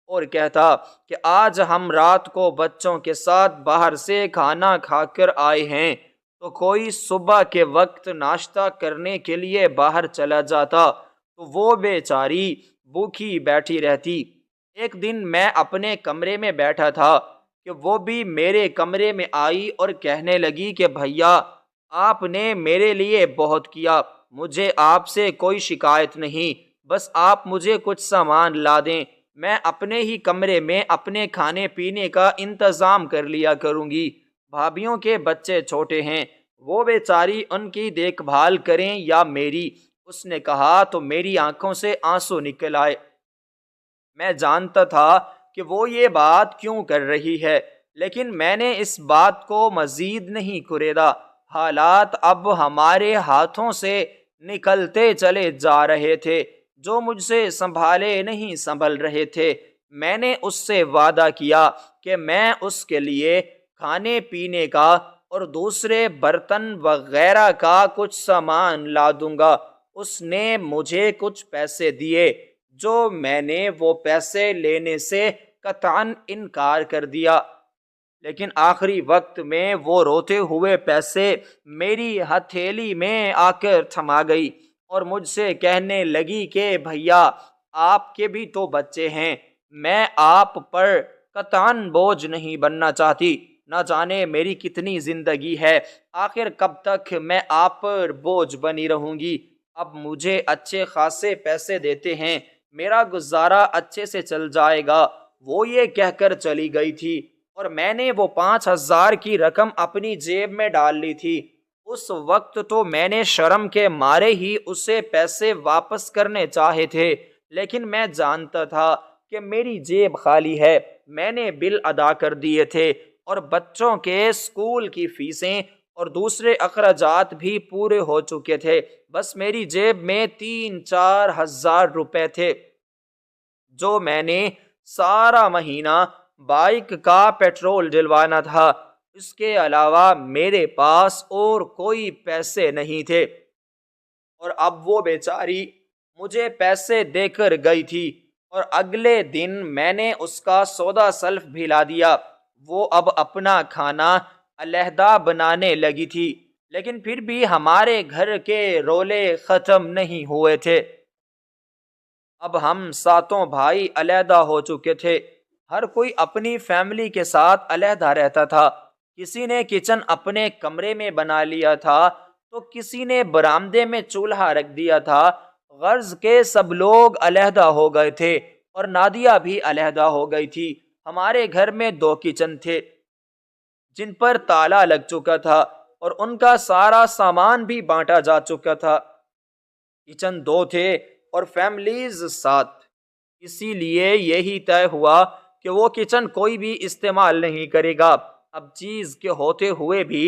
اور کہتا کہ آج ہم رات کو بچوں کے ساتھ باہر سے کھانا کھا کر آئے ہیں، تو کوئی صبح کے وقت ناشتہ کرنے کے لیے باہر چلا جاتا تو وہ بیچاری بھوکی بیٹھی رہتی۔ ایک دن میں اپنے کمرے میں بیٹھا تھا کہ وہ بھی میرے کمرے میں آئی اور کہنے لگی کہ بھیا آپ نے میرے لیے بہت کیا، مجھے آپ سے کوئی شکایت نہیں، بس آپ مجھے کچھ سامان لا دیں، میں اپنے ہی کمرے میں اپنے کھانے پینے کا انتظام کر لیا کروں گی، بھابھیوں کے بچے چھوٹے ہیں، وہ بیچاری ان کی دیکھ بھال کریں یا میری۔ اس نے کہا تو میری آنکھوں سے آنسو نکل آئے۔ میں جانتا تھا کہ وہ یہ بات کیوں کر رہی ہے، لیکن میں نے اس بات کو مزید نہیں کریدا۔ حالات اب ہمارے ہاتھوں سے نکلتے چلے جا رہے تھے، جو مجھ سے سنبھالے نہیں سنبھل رہے تھے۔ میں نے اس سے وعدہ کیا کہ میں اس کے لیے کھانے پینے کا اور دوسرے برتن وغیرہ کا کچھ سامان لا دوں گا۔ اس نے مجھے کچھ پیسے دیے، جو میں نے وہ پیسے لینے سے قطعاً انکار کر دیا، لیکن آخری وقت میں وہ روتے ہوئے پیسے میری ہتھیلی میں آ کر تھما گئی اور مجھ سے کہنے لگی کہ بھیا آپ کے بھی تو بچے ہیں، میں آپ پر قطعاً بوجھ نہیں بننا چاہتی، نہ جانے میری کتنی زندگی ہے، آخر کب تک میں آپ پر بوجھ بنی رہوں گی، اب مجھے اچھے خاصے پیسے دیتے ہیں، میرا گزارا اچھے سے چل جائے گا۔ وہ یہ کہہ کر چلی گئی تھی اور میں نے وہ 5,000 کی رقم اپنی جیب میں ڈال لی تھی۔ اس وقت تو میں نے شرم کے مارے ہی اسے پیسے واپس کرنے چاہے تھے، لیکن میں جانتا تھا کہ میری جیب خالی ہے، میں نے بل ادا کر دیے تھے اور بچوں کے اسکول کی فیسیں اور دوسرے اخراجات بھی پورے ہو چکے تھے، بس میری جیب میں 3-4 ہزار روپے تھے، جو میں نے سارا مہینہ بائک کا پیٹرول ڈلوانا تھا۔ اس کے علاوہ میرے پاس اور کوئی پیسے نہیں تھے، اور اب وہ بیچاری مجھے پیسے دے کر گئی تھی اور اگلے دن میں نے اس کا سودا سلف بھی لا دیا۔ وہ اب اپنا کھانا علیحدہ بنانے لگی تھی، لیکن پھر بھی ہمارے گھر کے رولے ختم نہیں ہوئے تھے۔ اب ہم ساتوں بھائی علیحدہ ہو چکے تھے، ہر کوئی اپنی فیملی کے ساتھ علیحدہ رہتا تھا۔ کسی نے کچن اپنے کمرے میں بنا لیا تھا تو کسی نے برآمدے میں چولہا رکھ دیا تھا۔ غرض کے سب لوگ علیحدہ ہو گئے تھے اور نادیہ بھی علیحدہ ہو گئی تھی۔ ہمارے گھر میں 2 کچن تھے جن پر تالا لگ چکا تھا اور ان کا سارا سامان بھی بانٹا جا چکا تھا۔ کچن 2 تھے اور فیملیز 7، اسی لیے یہی طے ہوا کہ وہ کچن کوئی بھی استعمال نہیں کرے گا۔ اب چیز کے ہوتے ہوئے بھی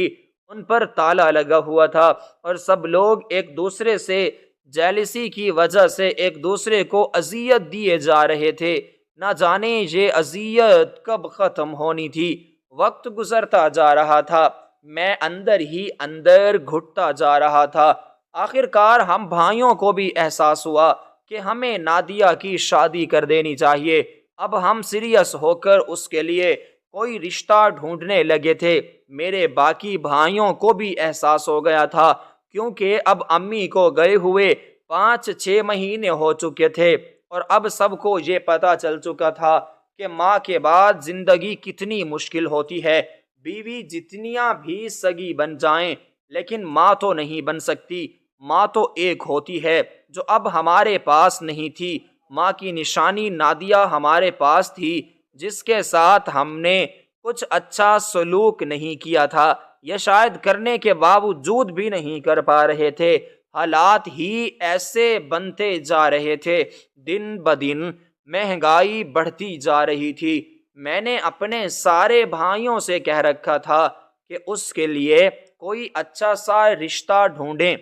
ان پر تالا لگا ہوا تھا اور سب لوگ ایک دوسرے سے جیلسی کی وجہ سے ایک دوسرے کو اذیت دیے جا رہے تھے، نہ جانے یہ اذیت کب ختم ہونی تھی۔ وقت گزرتا جا رہا تھا، میں اندر ہی اندر گھٹتا جا رہا تھا۔ آخر کار ہم بھائیوں کو بھی احساس ہوا کہ ہمیں نادیہ کی شادی کر دینی چاہیے۔ اب ہم سیریس ہو کر اس کے لیے کوئی رشتہ ڈھونڈنے لگے تھے۔ میرے باقی بھائیوں کو بھی احساس ہو گیا تھا، کیونکہ اب امی کو گئے ہوئے 5-6 مہینے ہو چکے تھے اور اب سب کو یہ پتا چل چکا تھا کہ ماں کے بعد زندگی کتنی مشکل ہوتی ہے۔ بیوی جتنیاں بھی سگی بن جائیں لیکن ماں تو نہیں بن سکتی۔ ماں تو ایک ہوتی ہے جو اب ہمارے پاس نہیں تھی۔ ماں کی نشانی نادیہ ہمارے پاس تھی، جس کے ساتھ ہم نے کچھ اچھا سلوک نہیں کیا تھا یا شاید کرنے کے باوجود بھی نہیں کر پا رہے تھے۔ حالات ہی ایسے بنتے جا رہے تھے، دن بدن مہنگائی بڑھتی جا رہی تھی۔ میں نے اپنے سارے بھائیوں سے کہہ رکھا تھا کہ اس کے لیے کوئی اچھا سا رشتہ ڈھونڈیں۔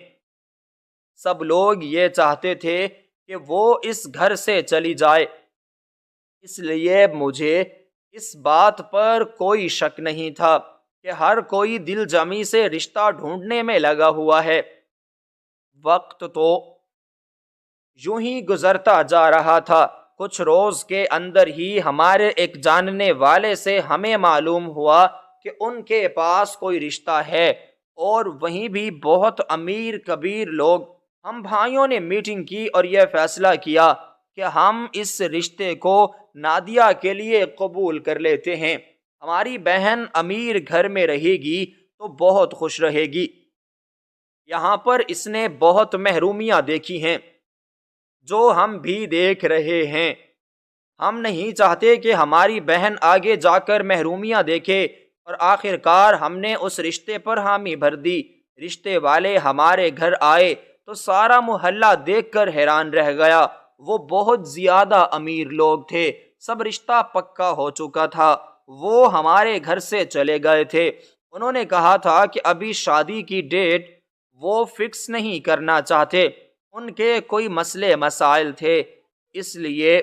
سب لوگ یہ چاہتے تھے کہ وہ اس گھر سے چلی جائے، اس لیے مجھے اس بات پر کوئی شک نہیں تھا کہ ہر کوئی دل جمی سے رشتہ ڈھونڈنے میں لگا ہوا ہے۔ وقت تو یوں ہی گزرتا جا رہا تھا۔ کچھ روز کے اندر ہی ہمارے ایک جاننے والے سے ہمیں معلوم ہوا کہ ان کے پاس کوئی رشتہ ہے، اور وہیں بھی بہت امیر کبیر لوگ۔ ہم بھائیوں نے میٹنگ کی اور یہ فیصلہ کیا کہ ہم اس رشتے کو نادیہ کے لیے قبول کر لیتے ہیں۔ ہماری بہن امیر گھر میں رہے گی تو بہت خوش رہے گی۔ یہاں پر اس نے بہت محرومیاں دیکھی ہیں جو ہم بھی دیکھ رہے ہیں۔ ہم نہیں چاہتے کہ ہماری بہن آگے جا کر محرومیاں دیکھے، اور آخر کار ہم نے اس رشتے پر حامی بھر دی۔ رشتے والے ہمارے گھر آئے تو سارا محلہ دیکھ کر حیران رہ گیا۔ وہ بہت زیادہ امیر لوگ تھے، سب رشتہ پکا ہو چکا تھا۔ وہ ہمارے گھر سے چلے گئے تھے۔ انہوں نے کہا تھا کہ ابھی شادی کی ڈیٹ وہ فکس نہیں کرنا چاہتے، ان کے کوئی مسئلے مسائل تھے، اس لیے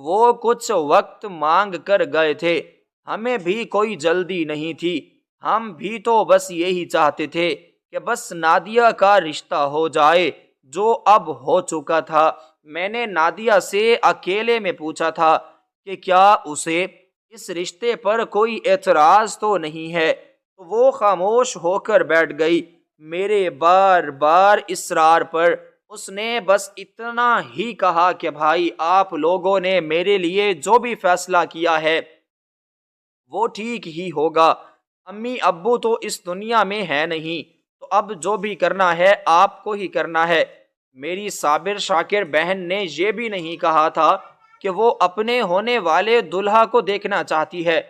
وہ کچھ وقت مانگ کر گئے تھے۔ ہمیں بھی کوئی جلدی نہیں تھی، ہم بھی تو بس یہی چاہتے تھے کہ بس نادیہ کا رشتہ ہو جائے، جو اب ہو چکا تھا۔ میں نے نادیہ سے اکیلے میں پوچھا تھا کہ کیا اسے اس رشتے پر کوئی اعتراض تو نہیں ہے، تو وہ خاموش ہو کر بیٹھ گئی۔ میرے بار بار اصرار پر اس نے بس اتنا ہی کہا کہ بھائی، آپ لوگوں نے میرے لیے جو بھی فیصلہ کیا ہے وہ ٹھیک ہی ہوگا۔ امی ابو تو اس دنیا میں ہے نہیں، تو اب جو بھی کرنا ہے آپ کو ہی کرنا ہے۔ میری صابر شاکر بہن نے یہ بھی نہیں کہا تھا کہ وہ اپنے ہونے والے دلہا کو دیکھنا چاہتی ہے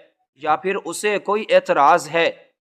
یا پھر اسے کوئی اعتراض ہے۔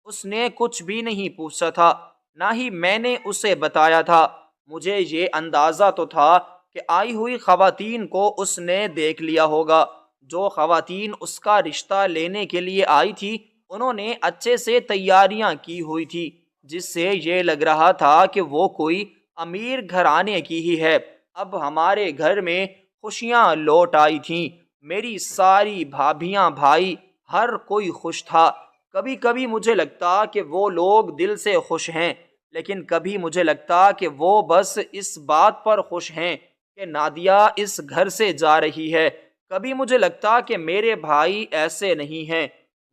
اس نے کچھ بھی نہیں پوچھا تھا، نہ ہی میں نے اسے بتایا تھا۔ مجھے یہ اندازہ تو تھا کہ آئی ہوئی خواتین کو اس نے دیکھ لیا ہوگا۔ جو خواتین اس کا رشتہ لینے کے لیے آئی تھی انہوں نے اچھے سے تیاریاں کی ہوئی تھی، جس سے یہ لگ رہا تھا کہ وہ کوئی امیر گھرانے کی ہی ہے۔ اب ہمارے گھر میں خوشیاں لوٹ آئی تھیں۔ میری ساری بھابھیاں، بھائی، ہر کوئی خوش تھا۔ کبھی کبھی مجھے لگتا کہ وہ لوگ دل سے خوش ہیں، لیکن کبھی مجھے لگتا کہ وہ بس اس بات پر خوش ہیں کہ نادیہ اس گھر سے جا رہی ہے۔ کبھی مجھے لگتا کہ میرے بھائی ایسے نہیں ہیں،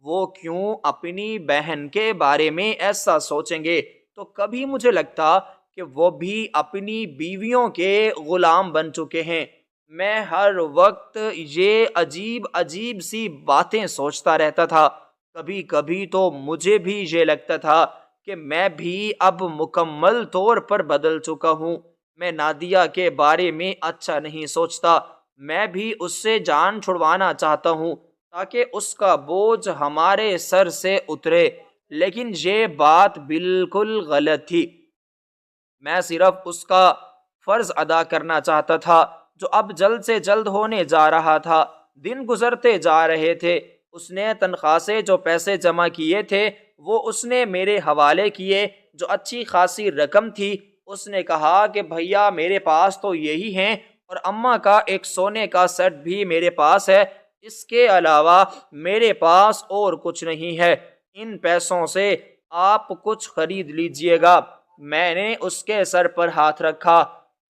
وہ کیوں اپنی بہن کے بارے میں ایسا سوچیں گے؟ تو کبھی مجھے لگتا کہ وہ بھی اپنی بیویوں کے غلام بن چکے ہیں۔ میں ہر وقت یہ عجیب عجیب سی باتیں سوچتا رہتا تھا۔ کبھی کبھی تو مجھے بھی یہ لگتا تھا کہ میں بھی اب مکمل طور پر بدل چکا ہوں۔ میں نادیہ کے بارے میں اچھا نہیں سوچتا، میں بھی اس سے جان چھڑوانا چاہتا ہوں تاکہ اس کا بوجھ ہمارے سر سے اترے، لیکن یہ بات بالکل غلط تھی۔ میں صرف اس کا فرض ادا کرنا چاہتا تھا جو اب جلد سے جلد ہونے جا رہا تھا۔ دن گزرتے جا رہے تھے، اس نے تنخواہ سے جو پیسے جمع کیے تھے وہ اس نے میرے حوالے کیے، جو اچھی خاصی رقم تھی۔ اس نے کہا کہ بھیا میرے پاس تو یہی ہیں، اور اماں کا ایک سونے کا سیٹ بھی میرے پاس ہے، اس کے علاوہ میرے پاس اور کچھ نہیں ہے، ان پیسوں سے آپ کچھ خرید لیجئے گا۔ میں نے اس کے سر پر ہاتھ رکھا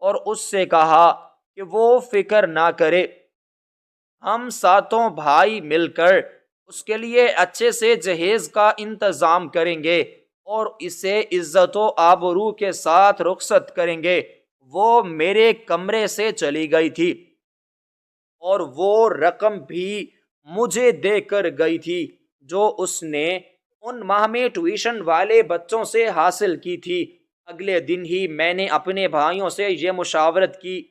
اور اس سے کہا کہ وہ فکر نہ کرے، ہم ساتوں بھائی مل کر اس کے لیے اچھے سے جہیز کا انتظام کریں گے اور اسے عزت و آبرو کے ساتھ رخصت کریں گے۔ وہ میرے کمرے سے چلی گئی تھی اور وہ رقم بھی مجھے دے کر گئی تھی جو اس نے ان ماہ میں ٹیوشن والے بچوں سے حاصل کی تھی۔ اگلے دن ہی میں نے اپنے بھائیوں سے یہ مشاورت کی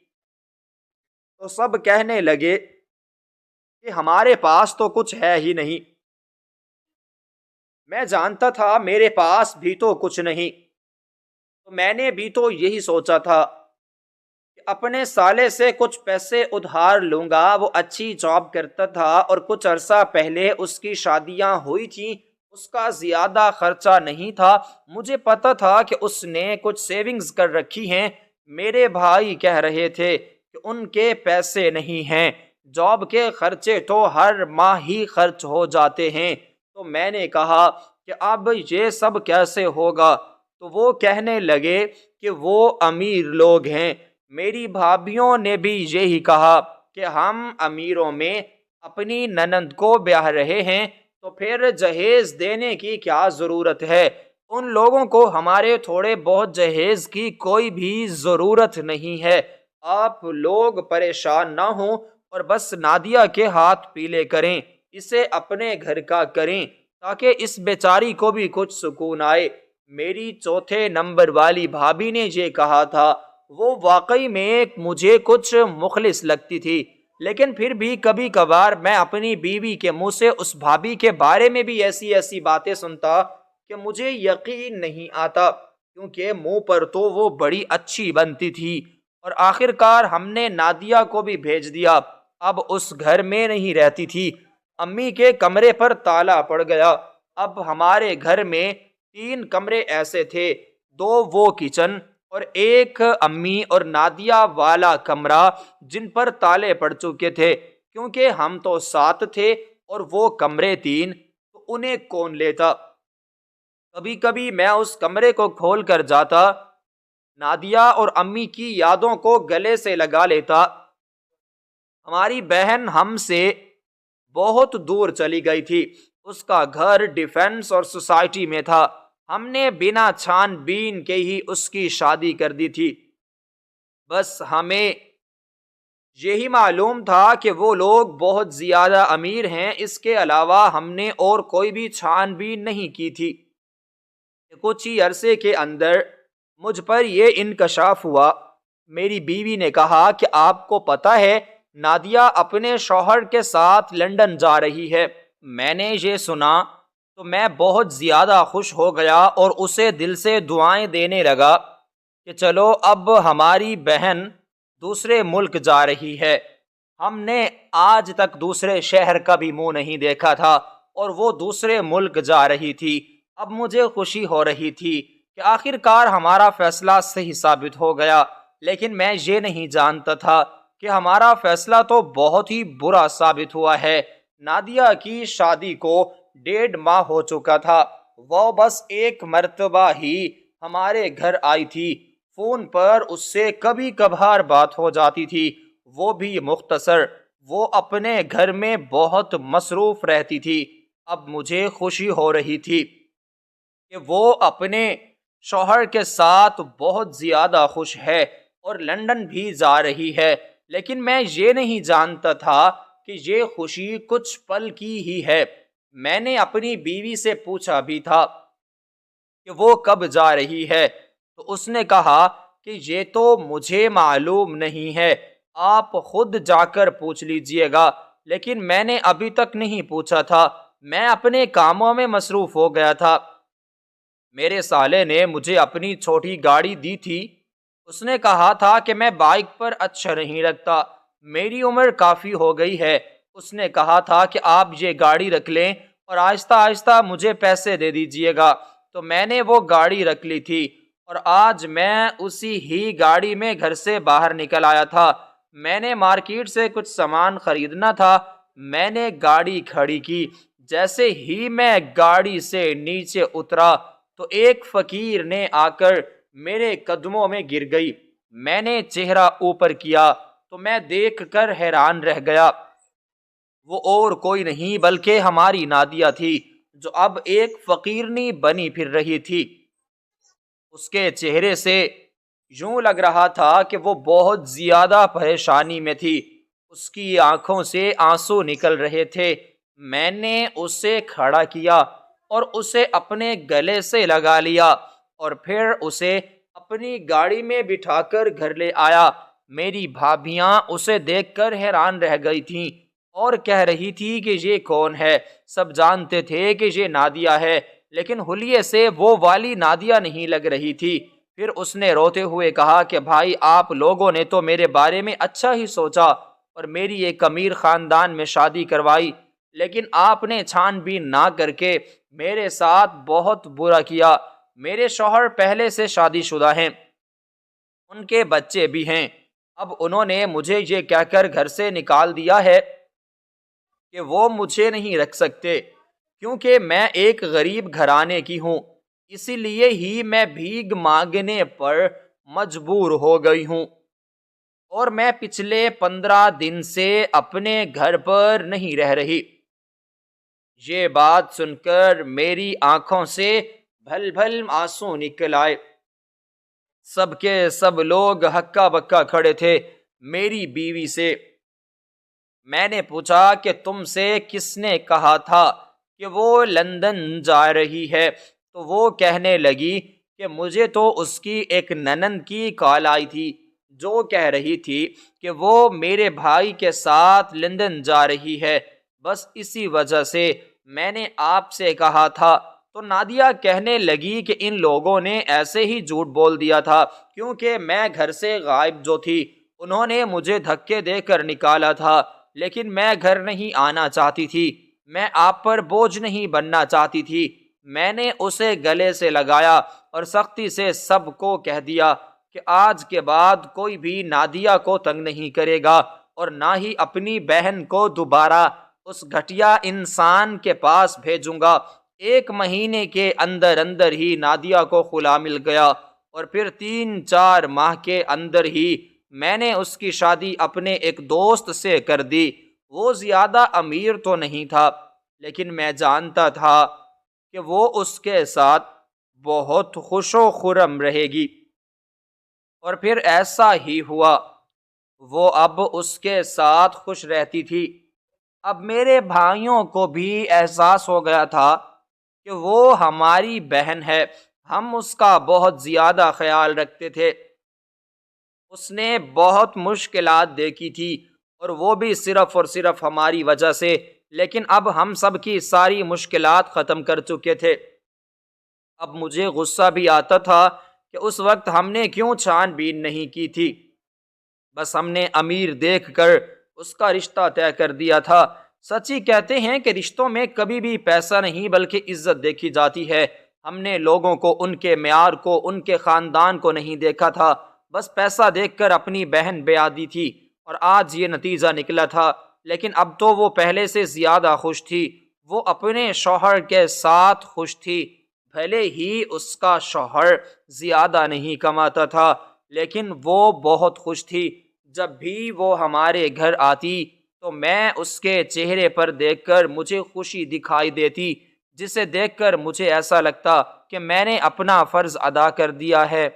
تو سب کہنے لگے کہ ہمارے پاس تو کچھ ہے ہی نہیں۔ میں جانتا تھا میرے پاس بھی تو کچھ نہیں، تو میں نے بھی تو یہی سوچا تھا کہ اپنے سالے سے کچھ پیسے ادھار لوں گا۔ وہ اچھی جاب کرتا تھا اور کچھ عرصہ پہلے اس کی شادیاں ہوئی تھیں، اس کا زیادہ خرچہ نہیں تھا۔ مجھے پتا تھا کہ اس نے کچھ سیونگز کر رکھی ہیں۔ میرے بھائی کہہ رہے تھے کہ ان کے پیسے نہیں ہیں، جاب کے خرچے تو ہر ماہ ہی خرچ ہو جاتے ہیں۔ تو میں نے کہا کہ اب یہ سب کیسے ہوگا؟ تو وہ کہنے لگے کہ وہ امیر لوگ ہیں۔ میری بھابھیوں نے بھی یہی کہا کہ ہم امیروں میں اپنی ننند کو بیاہ رہے ہیں تو پھر جہیز دینے کی کیا ضرورت ہے؟ ان لوگوں کو ہمارے تھوڑے بہت جہیز کی کوئی بھی ضرورت نہیں ہے۔ آپ لوگ پریشان نہ ہوں اور بس نادیہ کے ہاتھ پیلے کریں، اسے اپنے گھر کا کریں تاکہ اس بیچاری کو بھی کچھ سکون آئے۔ میری چوتھے نمبر والی بھابھی نے یہ کہا تھا۔ وہ واقعی میں مجھے کچھ مخلص لگتی تھی، لیکن پھر بھی کبھی کبھار میں اپنی بیوی کے منہ سے اس بھابھی کے بارے میں بھی ایسی ایسی باتیں سنتا کہ مجھے یقین نہیں آتا، کیونکہ منہ پر تو وہ بڑی اچھی بنتی تھی۔ اور آخر کار ہم نے نادیہ کو بھی بھیج دیا، اب اس گھر میں نہیں رہتی تھی۔ امی کے کمرے پر تالا پڑ گیا۔ اب ہمارے گھر میں 3 کمرے ایسے تھے، 2 وہ کچن اور ایک امی اور نادیہ والا کمرہ جن پر تالے پڑ چکے تھے، کیونکہ ہم تو 7 تھے اور وہ کمرے 3، تو انہیں کون لیتا۔ کبھی کبھی میں اس کمرے کو کھول کر جاتا، نادیہ اور امی کی یادوں کو گلے سے لگا لیتا۔ ہماری بہن ہم سے بہت دور چلی گئی تھی، اس کا گھر ڈیفنس اور سوسائٹی میں تھا۔ ہم نے بنا چھان بین کے ہی اس کی شادی کر دی تھی۔ بس ہمیں یہی معلوم تھا کہ وہ لوگ بہت زیادہ امیر ہیں، اس کے علاوہ ہم نے اور کوئی بھی چھان بین نہیں کی تھی۔ کچھ ہی عرصے کے اندر مجھ پر یہ انکشاف ہوا۔ میری بیوی نے کہا کہ آپ کو پتہ ہے نادیہ اپنے شوہر کے ساتھ لندن جا رہی ہے۔ میں نے یہ سنا تو میں بہت زیادہ خوش ہو گیا اور اسے دل سے دعائیں دینے لگا کہ چلو اب ہماری بہن دوسرے ملک جا رہی ہے۔ ہم نے آج تک دوسرے شہر کا بھی منہ نہیں دیکھا تھا اور وہ دوسرے ملک جا رہی تھی۔ اب مجھے خوشی ہو رہی تھی کہ آخر کار ہمارا فیصلہ صحیح ثابت ہو گیا، لیکن میں یہ نہیں جانتا تھا کہ ہمارا فیصلہ تو بہت ہی برا ثابت ہوا ہے۔ نادیہ کی شادی کو 1.5 ماہ ہو چکا تھا۔ وہ بس ایک مرتبہ ہی ہمارے گھر آئی تھی۔ فون پر اس سے کبھی کبھار بات ہو جاتی تھی، وہ بھی مختصر۔ وہ اپنے گھر میں بہت مصروف رہتی تھی۔ اب مجھے خوشی ہو رہی تھی کہ وہ اپنے شوہر کے ساتھ بہت زیادہ خوش ہے اور لندن بھی جا رہی ہے، لیکن میں یہ نہیں جانتا تھا کہ یہ خوشی کچھ پل کی ہی ہے۔ میں نے اپنی بیوی سے پوچھا بھی تھا کہ وہ کب جا رہی ہے، تو اس نے کہا کہ یہ تو مجھے معلوم نہیں ہے، آپ خود جا کر پوچھ لیجئے گا، لیکن میں نے ابھی تک نہیں پوچھا تھا، میں اپنے کاموں میں مصروف ہو گیا تھا۔ میرے سالے نے مجھے اپنی چھوٹی گاڑی دی تھی۔ اس نے کہا تھا کہ میں بائک پر اچھا نہیں لگتا، میری عمر کافی ہو گئی ہے۔ اس نے کہا تھا کہ آپ یہ گاڑی رکھ لیں اور آہستہ آہستہ مجھے پیسے دے دیجئے گا، تو میں نے وہ گاڑی رکھ لی تھی اور آج میں اسی ہی گاڑی میں گھر سے باہر نکل آیا تھا۔ میں نے مارکیٹ سے کچھ سامان خریدنا تھا، میں نے گاڑی کھڑی کی۔ جیسے ہی میں گاڑی سے نیچے اترا تو ایک فقیر نے آ کر میرے قدموں میں گر گئی۔ میں نے چہرہ اوپر کیا تو میں دیکھ کر حیران رہ گیا۔ وہ اور کوئی نہیں بلکہ ہماری نادیہ تھی، جو اب ایک فقیرنی بنی پھر رہی تھی۔ اس کے چہرے سے یوں لگ رہا تھا کہ وہ بہت زیادہ پریشانی میں تھی، اس کی آنکھوں سے آنسو نکل رہے تھے۔ میں نے اسے کھڑا کیا اور اسے اپنے گلے سے لگا لیا اور پھر اسے اپنی گاڑی میں بٹھا کر گھر لے آیا۔ میری بھابھیاں اسے دیکھ کر حیران رہ گئی تھیں اور کہہ رہی تھی کہ یہ کون ہے۔ سب جانتے تھے کہ یہ نادیہ ہے، لیکن حلیے سے وہ والی نادیہ نہیں لگ رہی تھی۔ پھر اس نے روتے ہوئے کہا کہ بھائی، آپ لوگوں نے تو میرے بارے میں اچھا ہی سوچا اور میری ایک امیر خاندان میں شادی کروائی، لیکن آپ نے چھان بین نہ کر کے میرے ساتھ بہت برا کیا۔ میرے شوہر پہلے سے شادی شدہ ہیں، ان کے بچے بھی ہیں۔ اب انہوں نے مجھے یہ کہہ کر گھر سے نکال دیا ہے کہ وہ مجھے نہیں رکھ سکتے، کیونکہ میں ایک غریب گھرانے کی ہوں، اسی لیے ہی میں بھیک مانگنے پر مجبور ہو گئی ہوں اور میں پچھلے 15 دن سے اپنے گھر پر نہیں رہ رہی۔ یہ بات سن کر میری آنکھوں سے بھل بھل آنسو نکل آئے۔ سب کے سب لوگ ہکا بکا کھڑے تھے۔ میری بیوی سے میں نے پوچھا کہ تم سے کس نے کہا تھا کہ وہ لندن جا رہی ہے؟ تو وہ کہنے لگی کہ مجھے تو اس کی ایک ننند کی کال آئی تھی جو کہہ رہی تھی کہ وہ میرے بھائی کے ساتھ لندن جا رہی ہے، بس اسی وجہ سے میں نے آپ سے کہا تھا۔ تو نادیہ کہنے لگی کہ ان لوگوں نے ایسے ہی جھوٹ بول دیا تھا، کیونکہ میں گھر سے غائب جو تھی انہوں نے مجھے دھکے دے کر نکالا تھا، لیکن میں گھر نہیں آنا چاہتی تھی، میں آپ پر بوجھ نہیں بننا چاہتی تھی۔ میں نے اسے گلے سے لگایا اور سختی سے سب کو کہہ دیا کہ آج کے بعد کوئی بھی نادیہ کو تنگ نہیں کرے گا، اور نہ ہی اپنی بہن کو دوبارہ اس گھٹیا انسان کے پاس بھیجوں گا۔ 1 مہینے کے اندر اندر ہی نادیہ کو خلا مل گیا، اور پھر 3-4 ماہ کے اندر ہی میں نے اس کی شادی اپنے ایک دوست سے کر دی۔ وہ زیادہ امیر تو نہیں تھا، لیکن میں جانتا تھا کہ وہ اس کے ساتھ بہت خوش و خرم رہے گی، اور پھر ایسا ہی ہوا۔ وہ اب اس کے ساتھ خوش رہتی تھی۔ اب میرے بھائیوں کو بھی احساس ہو گیا تھا کہ وہ ہماری بہن ہے، ہم اس کا بہت زیادہ خیال رکھتے تھے۔ اس نے بہت مشکلات دیکھی تھی، اور وہ بھی صرف اور صرف ہماری وجہ سے، لیکن اب ہم سب کی ساری مشکلات ختم کر چکے تھے۔ اب مجھے غصہ بھی آتا تھا کہ اس وقت ہم نے کیوں چھان بین نہیں کی تھی، بس ہم نے امیر دیکھ کر اس کا رشتہ طے کر دیا تھا۔ سچی کہتے ہیں کہ رشتوں میں کبھی بھی پیسہ نہیں بلکہ عزت دیکھی جاتی ہے۔ ہم نے لوگوں کو، ان کے معیار کو، ان کے خاندان کو نہیں دیکھا تھا، بس پیسہ دیکھ کر اپنی بہن بیاہ دی تھی، اور آج یہ نتیجہ نکلا تھا۔ لیکن اب تو وہ پہلے سے زیادہ خوش تھی، وہ اپنے شوہر کے ساتھ خوش تھی۔ بھلے ہی اس کا شوہر زیادہ نہیں کماتا تھا، لیکن وہ بہت خوش تھی۔ جب بھی وہ ہمارے گھر آتی تو میں اس کے چہرے پر دیکھ کر مجھے خوشی دکھائی دیتی، جسے دیکھ کر مجھے ایسا لگتا کہ میں نے اپنا فرض ادا کر دیا ہے۔